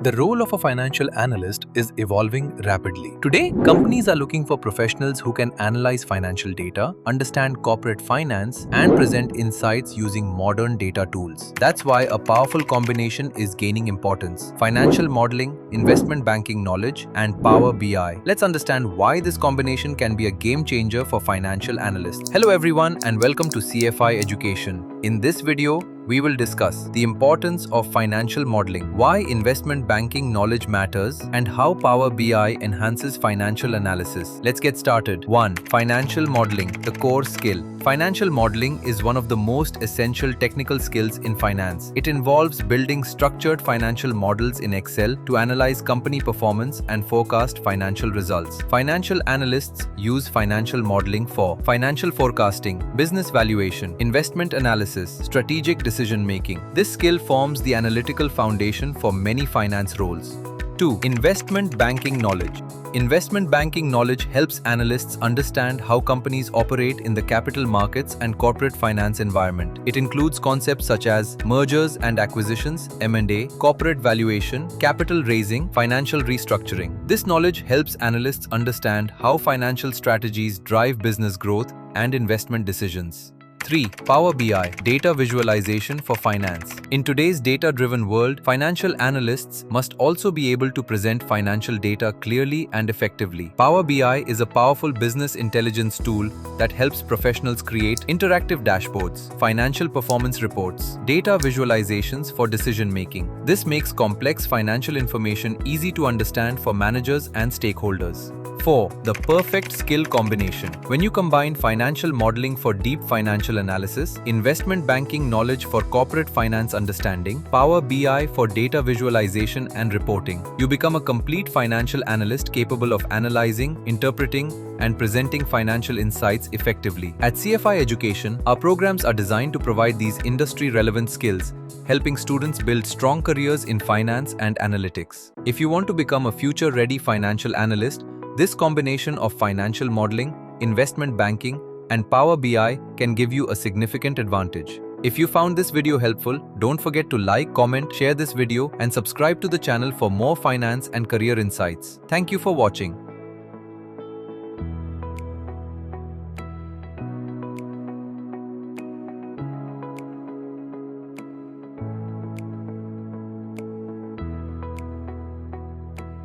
The role of a financial analyst is evolving rapidly. Today, companies are looking for professionals who can analyze financial data, understand corporate finance, and present insights using modern data tools. That's why a powerful combination is gaining importance: financial modeling, investment banking knowledge, and Power BI. Let's understand why this combination can be a game changer for financial analysts. Hello everyone and welcome to CFI Education. In this video, we will discuss the importance of financial modeling, why investment banking knowledge matters, and how Power BI enhances financial analysis. Let's get started. 1. Financial modeling, the core skill. Financial modeling is one of the most essential technical skills in finance. It involves building structured financial models in Excel to analyze company performance and forecast financial results. Financial analysts use financial modeling for financial forecasting, business valuation, investment analysis, strategic decision-making. This skill forms the analytical foundation for many finance roles. 2. Investment banking knowledge. Investment banking knowledge helps analysts understand how companies operate in the capital markets and corporate finance environment. It includes concepts such as mergers and acquisitions, M&A, corporate valuation, capital raising, financial restructuring. This knowledge helps analysts understand how financial strategies drive business growth and investment decisions. 3. Power BI, data visualization for finance. In today's data-driven world, financial analysts must also be able to present financial data clearly and effectively. Power BI is a powerful business intelligence tool that helps professionals create interactive dashboards, financial performance reports, data visualizations for decision-making. This makes complex financial information easy to understand for managers and stakeholders. 4. The perfect skill combination. When you combine financial modeling for deep financial analysis, investment banking knowledge for corporate finance understanding, Power BI for data visualization and reporting, you become a complete financial analyst capable of analyzing, interpreting, and presenting financial insights effectively. At CFI Education, our programs are designed to provide these industry-relevant skills, helping students build strong careers in finance and analytics. If you want to become a future-ready financial analyst, this combination of financial modeling, investment banking, and Power BI can give you a significant advantage. If you found this video helpful, don't forget to like, comment, share this video, and subscribe to the channel for more finance and career insights. Thank you for watching.